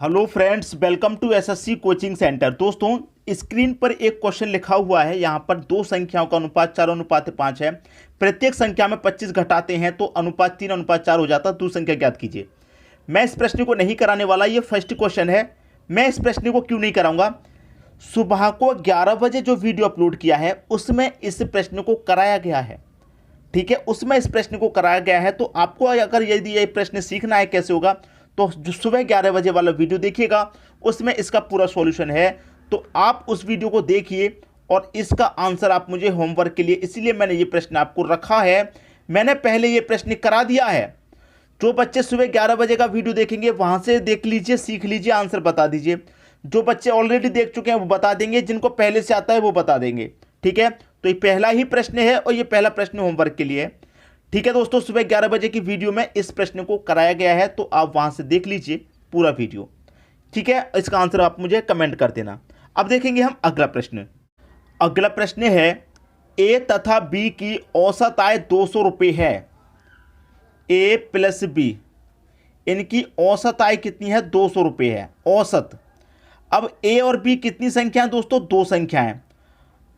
Hello friends, welcome to SSC coaching centre. दोस्तों, screen पर एक क्वेश्चन लिखा हुआ है। यहाँ पर दो संख्याओं का अनुपात 4:5 है। प्रत्येक संख्या में 25 घटाते हैं तो अनुपात 3:4 हो जाता है। दूसरी संख्या ज्ञात कीजिए। मैं इस प्रश्न को नहीं कराने वाला, ये फर्स्ट क्वेश्चन है। मैं इस प्रश्न को क्यों नहीं कराऊंगा? सुबह को 11 बजे जो वीडियो अपलोड किया है उसमें इस प्रश्न को कराया गया है। ठीक है, उसमें इस प्रश्न को कराया गया है। तो आपको अगर यदि ये प्रश्न सीखना है कैसे होगा, तो जो सुबह 11 बजे वाला वीडियो देखिएगा, उसमें इसका पूरा सॉल्यूशन है। तो आप उस वीडियो को देखिए और इसका आंसर आप मुझे होमवर्क के लिए, इसलिए मैंने ये प्रश्न आपको रखा है। मैंने पहले ये प्रश्न करा दिया है। जो बच्चे सुबह 11 बजे का वीडियो देखेंगे वहां से देख लीजिए, सीख लीजिए, आंसर बता दीजिए। जो बच्चे ऑलरेडी देख चुके हैं वो बता देंगे, जिनको पहले से आता है वो बता देंगे। ठीक है, तो ये पहला ही प्रश्न है और ये पहला प्रश्न होमवर्क के लिए है। ठीक है दोस्तों, सुबह 11 बजे की वीडियो में इस प्रश्न को कराया गया है, तो आप वहां से देख लीजिए पूरा वीडियो। ठीक है, इसका आंसर आप मुझे कमेंट कर देना। अब देखेंगे हम अगला प्रश्न। अगला प्रश्न है, ए तथा बी की औसत आय 200 रुपये है। ए प्लस बी, इनकी औसत आय कितनी है? 200 रुपये है औसत। अब ए और बी कितनी संख्या है दोस्तों? दो संख्या है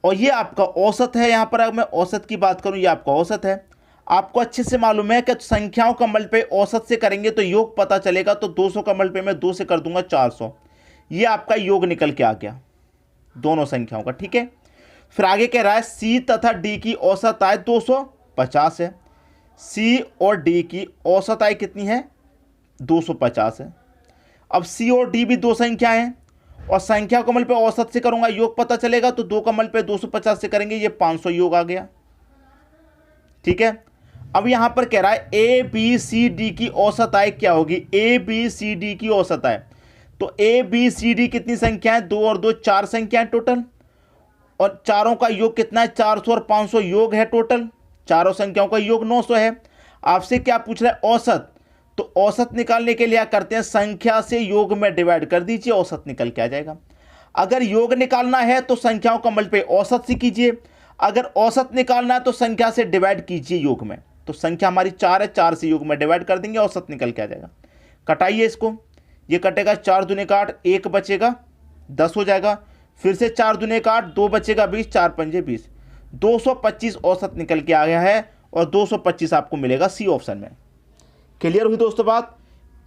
और ये आपका औसत है। यहां पर अगर मैं औसत की बात करूं, ये आपका औसत है। आपको अच्छे से मालूम है कि संख्याओं का मल्टीप्लाई औसत से करेंगे तो योग पता चलेगा। तो 200 का मल्टीप्लाई मैं 2 से कर दूंगा 400। ये आपका योग निकल के आ गया दोनों संख्याओं का। ठीक है, फिर आगे कह रहा है सी तथा डी की औसत आय 250 है। सी और डी की औसत आय कितनी है? 250 है। अब सी और डी भी दो संख्या है और संख्या को मल्टीप्लाई औसत से करूंगा, योग पता चलेगा। तो 2 का मल्टीप्लाई 250 से करेंगे, ये 500 योग आ गया। ठीक है, अब यहां पर कह रहा है ए बी सी डी की औसत आय क्या होगी? ए बी सी डी की औसत आय, तो ए बी सी डी कितनी संख्या है? 2 और 2 4 संख्या है टोटल, और चारों का योग कितना है? 400 और 500 योग है टोटल। चारों संख्याओं का योग 900 है। आपसे क्या पूछ रहा है? औसत। तो औसत निकालने के लिए क्या करते हैं? संख्या से योग में डिवाइड कर दीजिए, औसत निकल के आ जाएगा। अगर योग निकालना है तो संख्याओं का मल्टीप्लाई औसत से कीजिए, अगर औसत निकालना है तो संख्या से डिवाइड कीजिए योग में। तो संख्या हमारी 4 है, 4 से योग में डिवाइड कर देंगे, औसत निकल के आ जाएगा। कटाइए इसको, ये कटेगा 4 दूने का 8, 1 बचेगा 10 हो जाएगा। फिर से 4 दूने का 8, 2 बचेगा 20, 4 पंजे 20। 225 औसत निकल के आ गया है और 225 आपको मिलेगा सी ऑप्शन में। क्लियर हुई दोस्तों बात?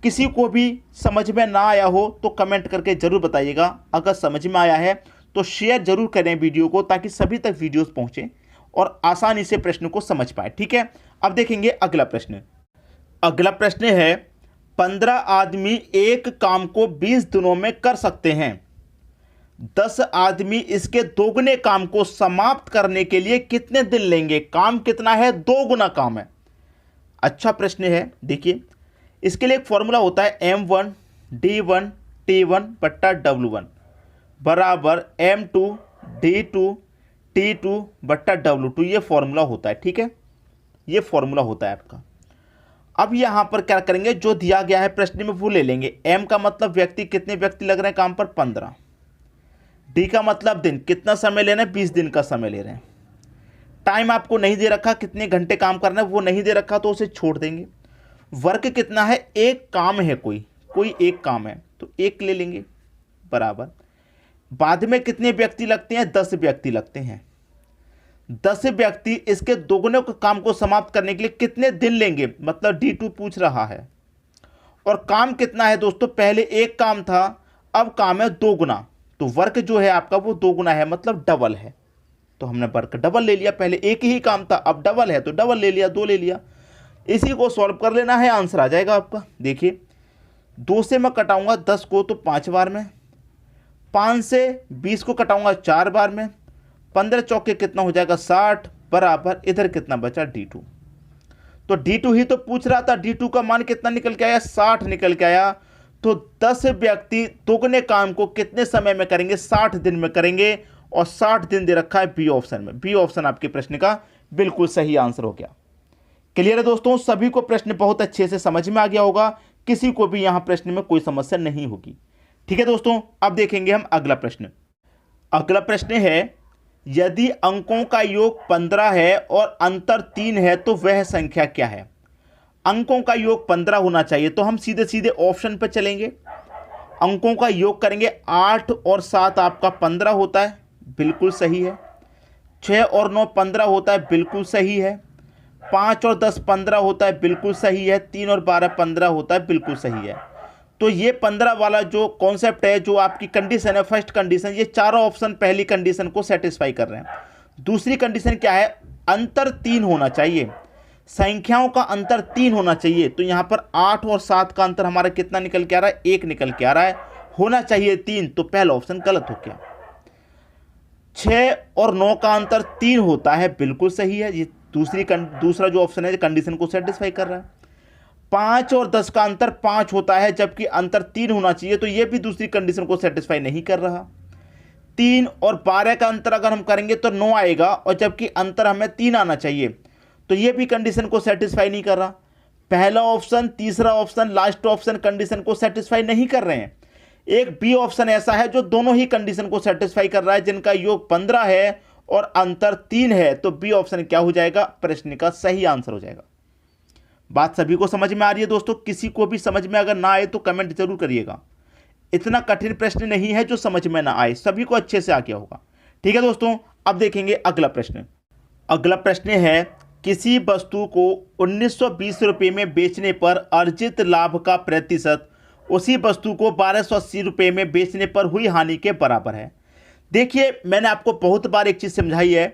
किसी को भी समझ में ना आया हो तो कमेंट करके जरूर बताइएगा। अगर समझ में आया है तो शेयर जरूर करें वीडियो को, ताकि सभी तक वीडियोस पहुंचे और आसानी से प्रश्न को समझ पाए। ठीक है, अब देखेंगे अगला प्रश्न। अगला प्रश्न है, 15 आदमी एक काम को 20 दिनों में कर सकते हैं। 10 आदमी इसके दोगुने काम को समाप्त करने के लिए कितने दिन लेंगे? काम कितना है? 2 गुना काम है। अच्छा प्रश्न है। देखिए, इसके लिए एक फॉर्मूला होता है M1 D1 T1 बट्टा W1 बराबर M2 D2 T2 बट्टा W2। ये फॉर्मूला होता है। ठीक है, ये फॉर्मूला होता है आपका। अब यहां पर क्या करेंगे? जो दिया गया है प्रश्न में वो ले लेंगे। M का मतलब व्यक्ति, कितने व्यक्ति लग रहे हैं काम पर? 15। D का मतलब दिन, कितना समय ले रहे हैं? 20 दिन का समय ले रहे हैं। टाइम आपको नहीं दे रखा, कितने घंटे काम करना है वो नहीं दे रखा, तो उसे छोड़ देंगे। वर्क कितना है? एक काम है, कोई एक काम है तो एक ले लेंगे बराबर। बाद में कितने व्यक्ति लगते हैं? 10 व्यक्ति लगते हैं। 10 व्यक्ति इसके दोगुने काम को समाप्त करने के लिए कितने दिन लेंगे? मतलब D2 पूछ रहा है। और काम कितना है दोस्तों? पहले एक काम था, अब काम है 2 गुना। तो वर्क जो है आपका वो 2 गुना है, मतलब डबल है। तो हमने वर्क डबल ले लिया। पहले एक ही काम था, अब डबल है तो डबल ले लिया, 2 ले लिया। इसी को सॉल्व कर लेना है, आंसर आ जाएगा आपका। देखिए, 2 से मैं कटाऊंगा 10 को तो 5 बार में, 5 से 20 को कटाऊंगा 4 बार में, 15 चौके कितना हो जाएगा? 60 बराबर इधर कितना बचा? D2। तो D2 ही तो पूछ रहा था। D2 का मान कितना निकल के आया? 60 निकल के आया। तो 10 व्यक्ति दोगुने काम को कितने समय में करेंगे? 60 दिन में करेंगे, और 60 दिन दे रखा है बी ऑप्शन में। बी ऑप्शन आपके प्रश्न का बिल्कुल सही आंसर हो गया। क्लियर है दोस्तों? सभी को प्रश्न बहुत अच्छे से समझ में आ गया होगा, किसी को भी यहां प्रश्न में कोई समस्या नहीं होगी। ठीक है दोस्तों, अब देखेंगे हम अगला प्रश्न। अगला प्रश्न है, यदि अंकों का योग 15 है और अंतर 3 है तो वह संख्या क्या है? अंकों का योग 15 होना चाहिए, तो हम सीधे सीधे ऑप्शन पर चलेंगे। अंकों का योग करेंगे 8 और 7 आपका 15 होता है, बिल्कुल सही है। 6 और 9 15 होता है, बिल्कुल सही है। 5 और 10 15 होता है, बिल्कुल सही है। 3 और 12 15 होता है, बिल्कुल सही है। तो ये 15 वाला जो कॉन्सेप्ट है, जो आपकी कंडीशन है, फर्स्ट कंडीशन, ये चारों ऑप्शन पहली कंडीशन को सेटिस्फाई कर रहे हैं। दूसरी कंडीशन क्या है? अंतर 3 होना चाहिए, संख्याओं का अंतर 3 होना चाहिए। तो यहाँ पर 8 और 7 का अंतर हमारा कितना निकल के आ रहा है? 1 निकल के आ रहा है। होना चाहिए 3, तो पहला ऑप्शन गलत हो गया। 6 और 9 का अंतर 3 होता है, बिल्कुल सही है। ये दूसरा जो ऑप्शन है कंडीशन को सेटिस्फाई कर रहा है। 5 और 10 का अंतर 5 होता है, जबकि अंतर 3 होना चाहिए, तो ये भी दूसरी कंडीशन को सेटिस्फाई नहीं कर रहा। 3 और 12 का अंतर अगर हम करेंगे तो 9 आएगा, और जबकि अंतर हमें 3 आना चाहिए, तो ये भी कंडीशन को सेटिस्फाई नहीं कर रहा। पहला ऑप्शन, तीसरा ऑप्शन, लास्ट ऑप्शन कंडीशन को सेटिस्फाई नहीं कर रहे हैं। एक बी ऑप्शन ऐसा है जो दोनों ही कंडीशन को सेटिस्फाई कर रहा है, जिनका योग 15 है और अंतर 3 है। तो बी ऑप्शन क्या हो जाएगा? प्रश्न का सही आंसर हो जाएगा। बात सभी को समझ में आ रही है दोस्तों? किसी को भी समझ में अगर ना आए तो कमेंट जरूर करिएगा। इतना कठिन प्रश्न नहीं है जो समझ में ना आए, सभी को अच्छे से आ गया होगा। ठीक है दोस्तों, अब देखेंगे अगला प्रश्न। अगला प्रश्न है, किसी वस्तु को 1920 रुपये में बेचने पर अर्जित लाभ का प्रतिशत उसी वस्तु को 1280 रुपये में बेचने पर हुई हानि के बराबर है। देखिए, मैंने आपको बहुत बार एक चीज़ समझाई है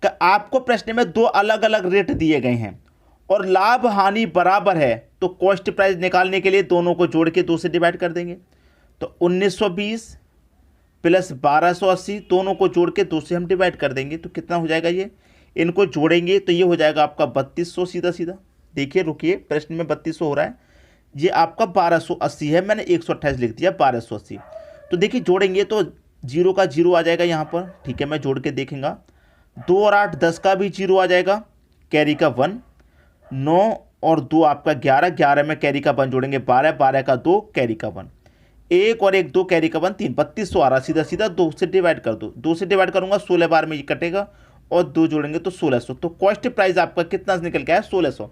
कि आपको प्रश्न में 2 अलग अलग रेट दिए गए हैं और लाभ हानि बराबर है, तो कॉस्ट प्राइस निकालने के लिए दोनों को जोड़ के 2 से डिवाइड कर देंगे। तो 1920 प्लस 1280 दोनों को जोड़ के 2 से हम डिवाइड कर देंगे, तो कितना हो जाएगा? ये इनको जोड़ेंगे तो ये हो जाएगा आपका 3200 सीधा सीधा। देखिए, रुकिए, प्रश्न में 3200 हो रहा है, ये आपका 1280 है, मैंने 128 लिख दिया, 1280। तो देखिए, जोड़ेंगे तो 0 का 0 आ जाएगा यहाँ पर। ठीक है, मैं जोड़ के देखेंगे। 2 और 8 10 का भी 0 आ जाएगा, कैरी का 1। 9 और 2 आपका 11, 11 में कैरी का 1 जोड़ेंगे 12, 12 का 2 कैरी का 1, 1 और 1 2 कैरी का 1 3, 3200 आ रहा। सीधा सीधा 2 से डिवाइड कर दो, 2 से डिवाइड करूंगा 16 बार में ये कटेगा और 2 जोड़ेंगे तो 1600। तो कॉस्ट प्राइस आपका कितना निकल गया है? 1600।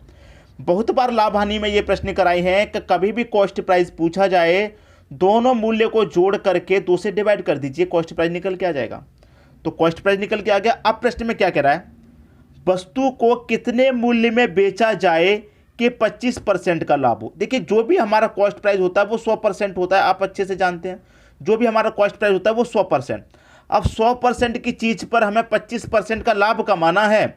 बहुत बार लाभ हानि में ये प्रश्न कराए हैं कि कभी भी कॉस्ट प्राइस पूछा जाए, दोनों मूल्य को जोड़ करके 2 से डिवाइड कर दीजिए, कॉस्ट प्राइस निकल के आ जाएगा। तो कॉस्ट प्राइस निकल के आ गया। अब प्रश्न में क्या कह रहा है? वस्तु को कितने मूल्य में बेचा जाए कि 25% का लाभ हो। देखिए, जो भी हमारा कॉस्ट प्राइस होता है वो 100% होता है, आप अच्छे से जानते हैं। जो भी हमारा कॉस्ट प्राइस होता है वो 100%। अब 100% की चीज़ पर हमें 25% का लाभ कमाना है,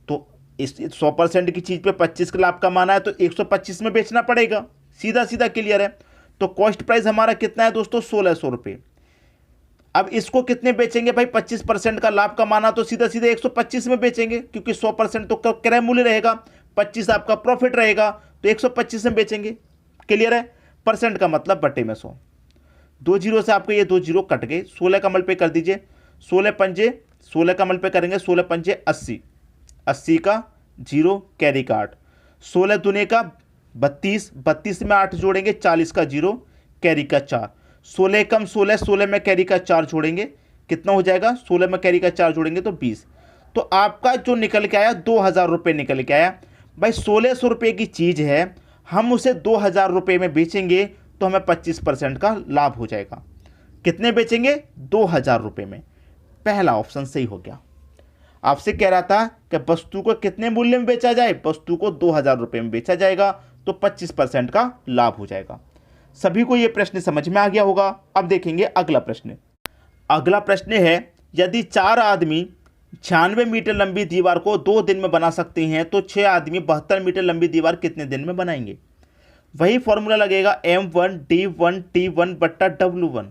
तो इस 100% की चीज़ पे 25 का लाभ कमाना है, तो 125 में बेचना पड़ेगा। सीधा सीधा क्लियर है। तो कॉस्ट प्राइस हमारा कितना है दोस्तों? 1600 रुपये। अब इसको कितने बेचेंगे भाई? 25% का लाभ कमाना, तो सीधा सीधा 125 में बेचेंगे, क्योंकि 100% तो क्रय मूल्य रहेगा, 25 आपका प्रॉफिट रहेगा, तो 125 में बेचेंगे। क्लियर है? परसेंट का मतलब बटे में 100। 2 जीरो से आपके ये 2 जीरो कट गए, 16 का मल्टीप्लाई कर दीजिए। 16 पंजे 16 का मल्टीप्लाई करेंगे, 16 पंजे 80, 80 का 0 कैरी का 8, 16 दुने का 32, 32 में 8 जोड़ेंगे, 40 का 0 कैरी का 4, 16 कम 16, 16 में कैरी का 4 जोड़ेंगे, कितना हो जाएगा? 16 में कैरी का 4 जोड़ेंगे तो 20। तो आपका जो निकल के आया 2000 रुपये निकल के आया। भाई 1600 रुपये की चीज़ है, हम उसे 2000 रुपये में बेचेंगे तो हमें 25% का लाभ हो जाएगा। कितने बेचेंगे? 2000 रुपये में। पहला ऑप्शन सही हो गया। आपसे कह रहा था कि वस्तु को कितने मूल्य में बेचा जाए? वस्तु को 2000 रुपये में बेचा जाएगा, तो 25% का लाभ हो जाएगा। सभी को यह प्रश्न समझ में आ गया होगा। अब देखेंगे अगला प्रश्न। अगला प्रश्न है, यदि 4 आदमी 96 मीटर लंबी दीवार को 2 दिन में बना सकते हैं, तो 6 आदमी 72 मीटर लंबी दीवार कितने दिन में बनाएंगे? वही फॉर्मूला लगेगा, M1D1T1 बट्टा W1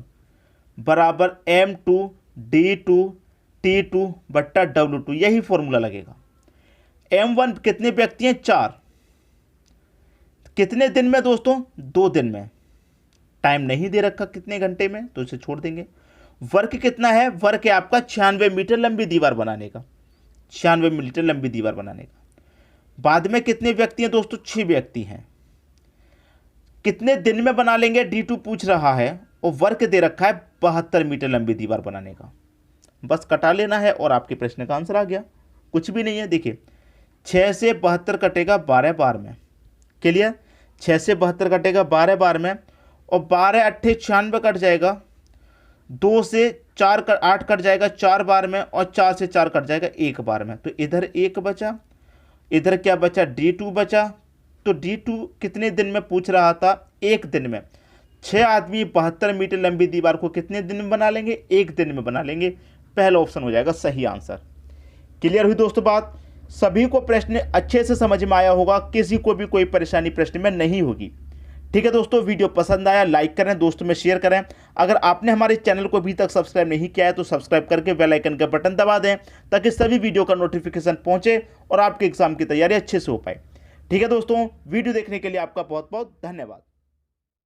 बराबर M2D2T2 बट्टा W2। यही फॉर्मूला लगेगा। M1 कितने व्यक्ति हैं? 4। कितने दिन में दोस्तों? 2 दिन में। टाइम नहीं दे रखा कितने घंटे में, तो इसे छोड़ देंगे। वर्क कितना है? वर्क है आपका 96 मीटर लंबी दीवार बनाने का, 96 मीटर लंबी दीवार बनाने का। बाद में कितने व्यक्ति हैं दोस्तों? 6 व्यक्ति हैं। कितने दिन में बना लेंगे? D2 पूछ रहा है, और वर्क दे रखा है 72 मीटर लंबी दीवार बनाने का। बस कटा लेना है और आपके प्रश्न का आंसर आ गया। कुछ भी नहीं है। देखिए, 6 से 72 कटेगा 12 बार में। क्लियर? 6 से 72 कटेगा 12 बार में, और 12 अट्ठे 96 कट जाएगा, 2 से 4 कट 8 कट जाएगा 4 बार में, और 4 से 4 कट जाएगा 1 बार में। तो इधर 1 बचा, इधर क्या बचा, D2 बचा। तो D2 कितने दिन में पूछ रहा था, 1 दिन में। 6 आदमी 72 मीटर लंबी दीवार को कितने दिन में बना लेंगे, 1 दिन में बना लेंगे। पहला ऑप्शन हो जाएगा सही आंसर। क्लियर हुई दोस्तों बात? सभी को प्रश्न अच्छे से समझ में आया होगा, किसी को भी कोई परेशानी प्रश्न में नहीं होगी। ठीक है दोस्तों, वीडियो पसंद आया लाइक करें, दोस्तों में शेयर करें। अगर आपने हमारे चैनल को अभी तक सब्सक्राइब नहीं किया है तो सब्सक्राइब करके बेल आइकन का बटन दबा दें, ताकि सभी वीडियो का नोटिफिकेशन पहुंचे और आपके एग्जाम की तैयारी अच्छे से हो पाए। ठीक है दोस्तों, वीडियो देखने के लिए आपका बहुत बहुत धन्यवाद।